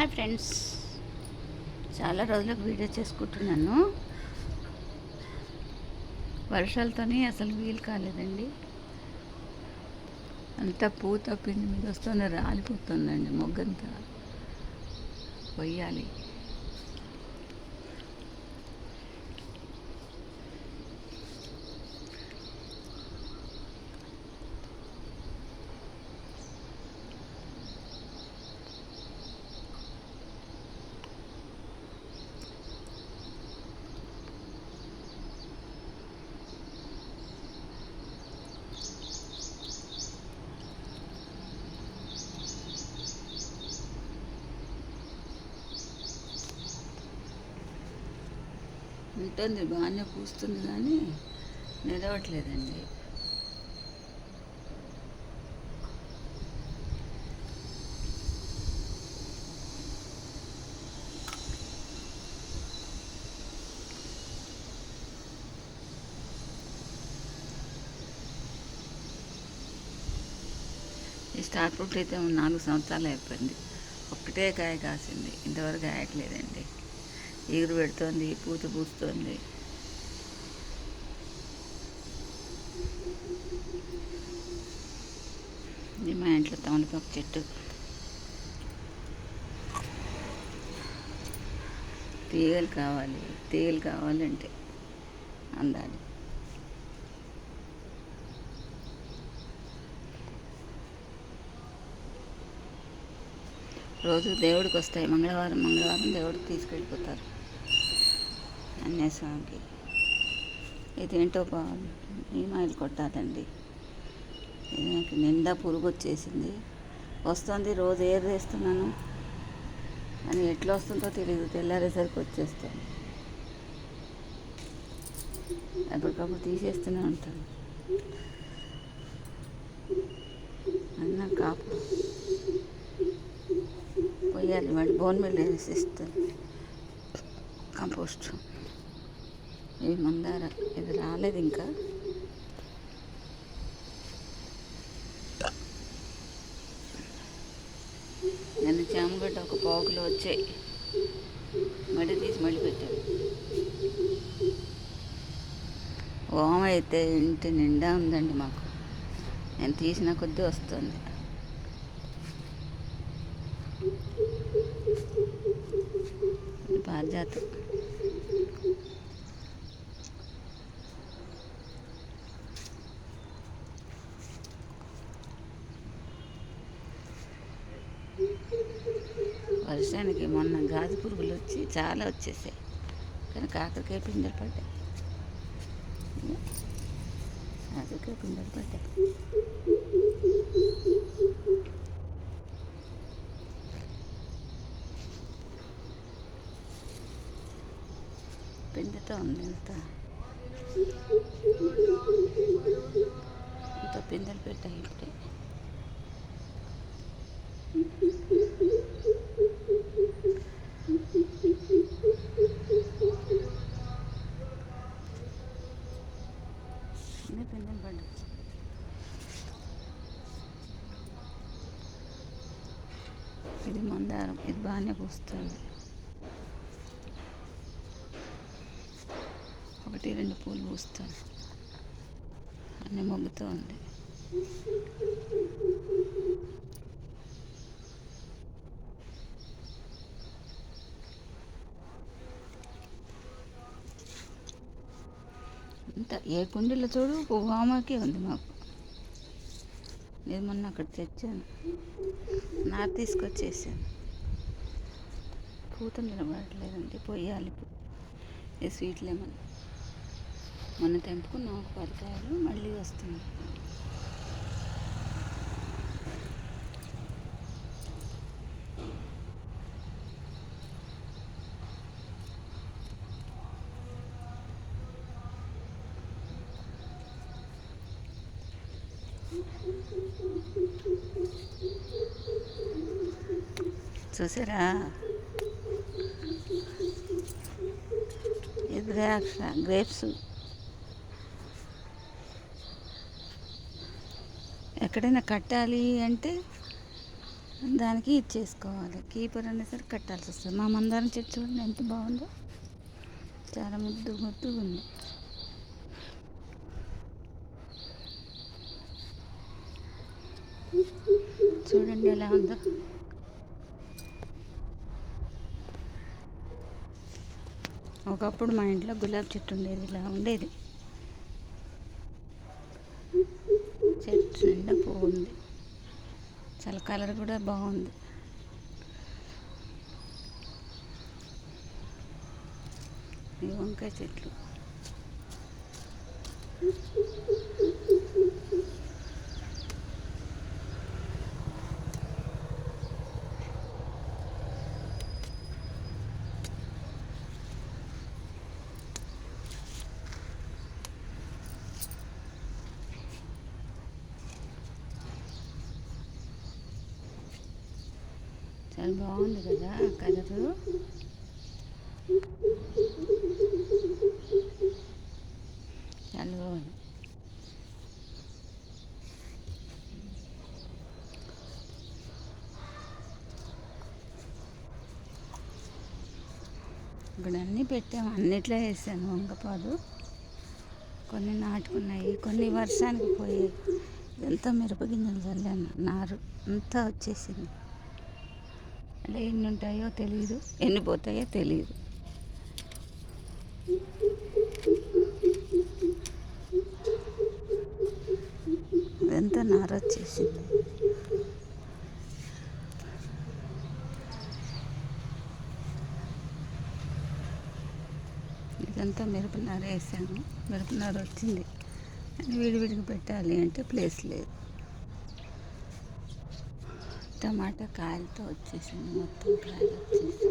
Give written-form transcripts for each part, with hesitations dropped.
Hi friends, చాలా రోజులకు video చేసుకుంటున్నాను. వర్షాలతోనే అసలు వీలు కాలేదండి. అంతా పూత పిండి మీద వస్తుంది, రాలిపోతుందండి. మొగ్గంతా కొయ్యాలి. ఉంటుంది, బాగానే పూస్తుంది కానీ నిలవట్లేదండి. ఈ స్టార్ ఫ్రూట్ అయితే 4 సంవత్సరాలు అయిపోయింది. ఒక్కటే కాయ కాసింది, ఇంతవరకు కాయట్లేదండి. ఎగురు పెడుతోంది, పూత పూస్తుంది. ఇది మా ఇంట్లో తమలపాకు చెట్టు. తీగలు కావాలంటే అందాలి. రోజు దేవుడికి వస్తాయి. మంగళవారం దేవుడికి తీసుకెళ్ళిపోతారు అన్నేస్వామికి. ఇదేంటో బాగుంది, నీమాయిలు కొట్టాలండి. ఇది నాకు నిండా పురుగు వచ్చేసింది. వస్తుంది, రోజు ఏరు వేస్తున్నాను అని ఎట్లా వస్తుందో తెలియదు. తెల్లారేసరికి వచ్చేస్తాను. ఎప్పటికప్పుడు తీసేస్తూనే ఉంటాను. అన్న కాపు పోయాలి, మళ్ళీ బోన్ మిల్ వేసిస్తాను. కంపోస్ట్ ఇవి మందార, ఇది రాలేదు ఇంకా. నన్ను చామగడ్డ ఒక పావుకిలో వచ్చాయి. మడి తీసి మళ్ళీ పెట్టాను. ఓమ అయితే ఇంటి నిండా ఉందండి మాకు. నేను తీసిన కొద్దీ వస్తుంది. ఇది పారిజాతం. వర్షానికి మొన్న గాజు పురుగులు వచ్చి చాలా వచ్చేసాయి, కానీ కాకరకాయ పిందెలు పడ్డాయి. కాకరకాయ పిందెలు పడ్డాయి. పిందెతో ఉంది, ఇంత పిందెలు పెట్టాయి ఇప్పుడే. పిందెలు పడ్డాయి. ఇది మందారం, ఇది బాగానే పూస్తుంది. 1-2 పూలు పూస్తాను. అన్నీ మొగ్గుతూ ఉంది. ఇంత ఏ కుండీలో చూడు వామాకే ఉంది మాకు. నేను మొన్న అక్కడ తెచ్చాను, నారు తీసుకొచ్చేసాను. పూత నిలబడట్లేదండి, పొయ్యాలి. ఇది స్వీట్ లెమన్. మొన్న తెంపుకున్న ఒక 10 కాయలు మళ్ళీ వస్తుంది. చూసారా, ఇది ద్రాక్ష, గ్రేప్స్. ఎక్కడైనా కట్టాలి అంటే దానికి ఇచ్చేసుకోవాలి. కీపర్ అనేసరికి కట్టాల్సి వస్తుంది. మా మందారం చెట్టు చూడండి ఎంత బాగుందో, చాలా ముద్దుగా ఉంది. చూడండి ఎలా ఉందో. ఒకప్పుడు మా ఇంట్లో గులాబీ చెట్టు ఉండేది, ఇలా ఉండేది. చెట్టు నిండా పువ్వు ఉంది, చాలా కలర్ కూడా బాగుంది. ఈ వంకాయ చెట్లు చాలా బాగుంది కదా కలరు. చాలా బాగుంది. ఇప్పుడు అన్నీ పెట్టాము, అన్నిట్లో వేసాను వంగపాదు. కొన్ని నాటుకున్నాయి, కొన్ని వర్షానికి పోయాయి. ఇదంతా మిరపగింజలు చల్లాను, నారు అంతా వచ్చేసింది. అంటే ఎన్ని ఉంటాయో తెలియదు, ఎన్ని పోతాయో తెలియదు. ఇదంతా నారు వచ్చేసింది. ఇదంతా మిరపనారు వేసాను, మిరపనారు వచ్చింది. విడివిడిగా పెట్టాలి అంటే ప్లేస్ లేదు. టమాటా కాయలతో వచ్చేసింది, మొత్తం కాయలు వచ్చేసి.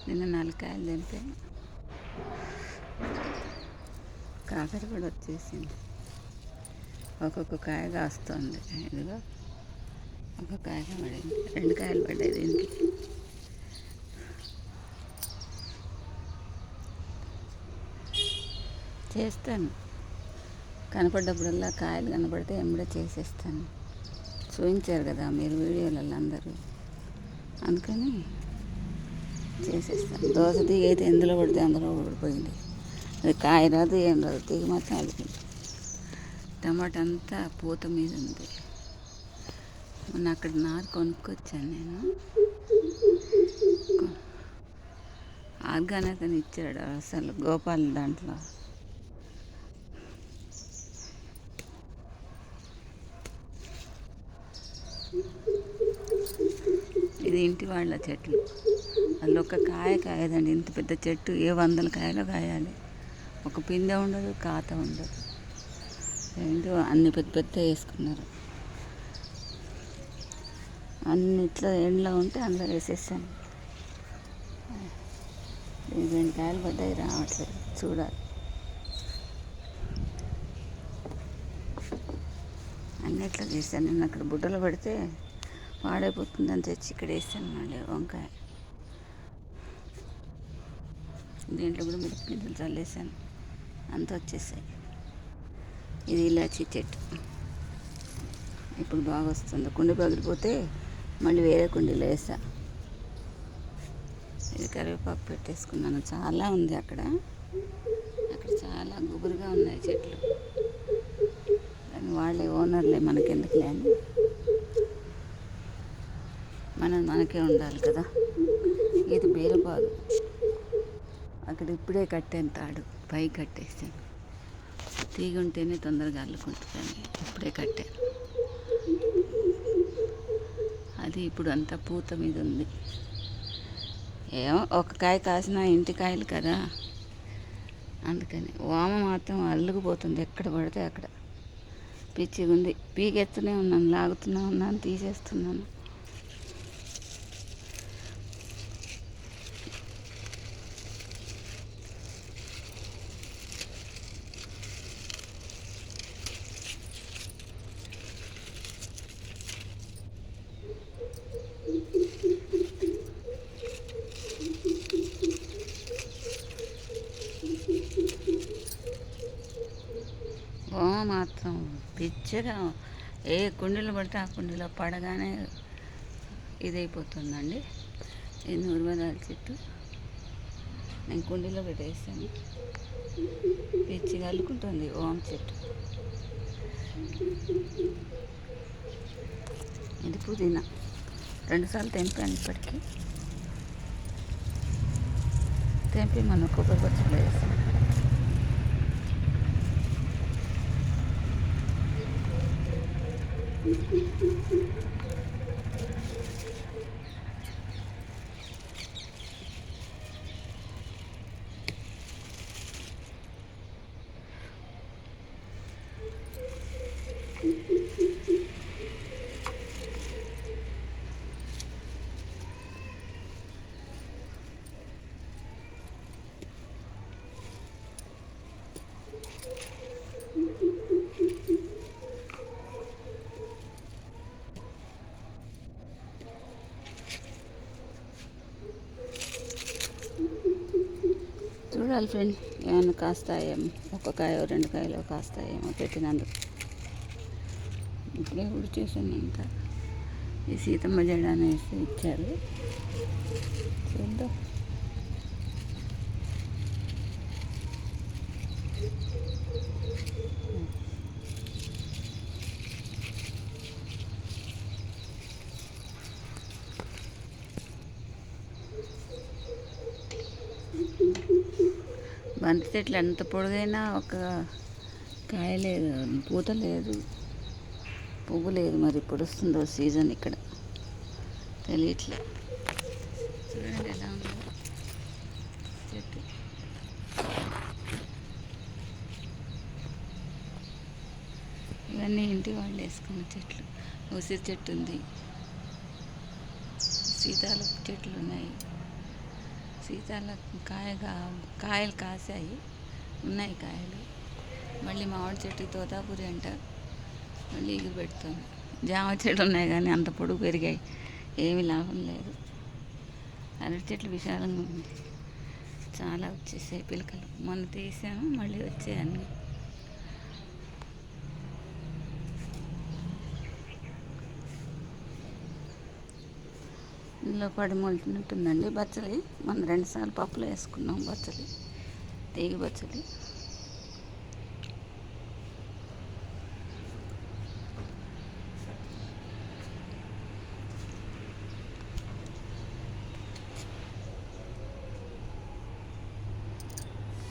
నిన్న 4 కాయలు తెంపాను. కాకర కూడా వచ్చేసింది, ఒక్కొక్క కాయ కాస్తుంది. ఇదిగో ఒక కాయగా పడింది, 2 కాయలు పడ్డాయి దీనికి. చేస్తాను, కనపడ్డప్పుడల్లా కాయలు కనపడితే ఎంబడే చేసేస్తాను. చూపించారు కదా మీరు వీడియోలలో అందరూ, అందుకని చేసేస్తాను. దోశ తీగ అయితే ఎందులో పడితే అందులో ఊడిపోయింది. అది కాయ రాదు, ఏం రాదు, తీగ మాత్రం అలిగింది. టమాటా అంతా పూత మీద ఉంది. మొన్న అక్కడ నారు కొనుక్కొచ్చాను నేను, ఆర్గానిక్ అని ఇచ్చాడు అసలు గోపాల్ దాంట్లో. ఇది ఇంటి వాళ్ళ చెట్లు, అందులో ఒక కాయ కాయదండి. ఇంత పెద్ద చెట్టు, 100 కాయలు కాయాలి. ఒక పిందె ఉండదు, కాత ఉండదు. ఏంటో అన్ని పెద్ద పెద్ద వేసుకున్నారు. అన్నిట్లో ఎండలో ఉంటే అందులో వేసేసాను. 2 కాయలు పడ్డాయి, రావట్లేదు, చూడాలి. అన్నిట్లో చేశాను. నేను అక్కడ బుట్టలో పడితే పాడైపోతుందని తెచ్చి ఇక్కడ వేసాను. మళ్ళీ వంకాయ దీంట్లో కూడా మిరపగింజలు చల్లేసాను, అంత వచ్చేసాయి. ఇది ఇలాచీ చెట్టు, ఇప్పుడు బాగా వస్తుంది. కుండి పగిలిపోతే మళ్ళీ వేరే కుండీలో వేసా. ఇది కరివేపాకు పెట్టేసుకున్నాను, చాలా ఉంది అక్కడ చాలా గుబురుగా ఉన్నాయి చెట్లు. దాన్ని వాళ్ళే ఓనర్లే, మనకెందుకులే అని మనకే ఉండాలి కదా. ఇది బీరపాదు, అక్కడ ఇప్పుడే కట్టాను తాడు, పై కట్టేసాను. తీగ ఉంటేనే తొందరగా అల్లుకుంటుందని ఇప్పుడే కట్టాను. అది ఇప్పుడు అంతా పూత మీద ఉంది. ఏమో ఒక కాయ కాసిన ఇంటి కాయలు కదా, అందుకని. వామ మాత్రం అల్లుకుపోతుంది ఎక్కడ పడితే అక్కడ. పిచ్చిగా ఉంది, పీకెత్తూనే ఉన్నాను, లాగుతూనే ఉన్నాను, తీసేస్తున్నాను. మాత్రం పిచ్చిగా ఏ కుండీలో పడితే ఆ కుండీలో పడగానే ఇదైపోతుందండి. ఈ నూరుబదాల చెట్టు నేను కుండీలో పెట్టేస్తాను. పిచ్చి కలుకుంటుంది ఓం చెట్టు. ఇది పుదీనా 2 సార్లు తెంపాను. ఇప్పటికీ తెంపి మన కొబ్బరి పచ్చళ్ళు వేస్తాను. చూడాలి ఫ్రెండ్, ఏమైనా కాస్తాయేమో, 1 కాయో 2 కాయలు కాస్తాయేమో పెట్టినందుకు. ఇప్పుడే ఉడిచేసాను. ఇంకా ఈ సీతమ్మ జడ అనేసి ఇచ్చారు, చూద్దాం. బంతి చెట్లు ఎంత పొడుగైనా ఒక కాయ లేదు, పూత లేదు, పువ్వు లేదు. మరి ఇప్పుడు వస్తుందో సీజన్ ఇక్కడ తెలియట్లే. చూడండి ఎలా ఉందో చెట్టు. ఇవన్నీ ఇంటి వాళ్ళు వేసుకున్న చెట్లు. ఉసిరి చెట్టు ఉంది, సీతాల చెట్లు ఉన్నాయి. సీతాల కాయలు కాసాయి, ఉన్నాయి కాయలు. మళ్ళీ మామిడి చెట్టు తోతాపురి అంట, మళ్ళీ ఎగురు పెడుతుంది. జామ చెట్లు ఉన్నాయి కానీ అంత పొడుగు పెరిగాయి, ఏమీ లాభం లేదు. అరటి చెట్లు విశాలంగా ఉంది, చాలా వచ్చేసాయి పిలకలు. మొన్న తీసాము, మళ్ళీ వచ్చాయి అన్నీ. ఇందులో పడి మొలిచినట్టుందండి బచ్చలి. మనం 2 సార్లు పప్పులో వేసుకున్నాం బచ్చలి, తీగ బచ్చలి.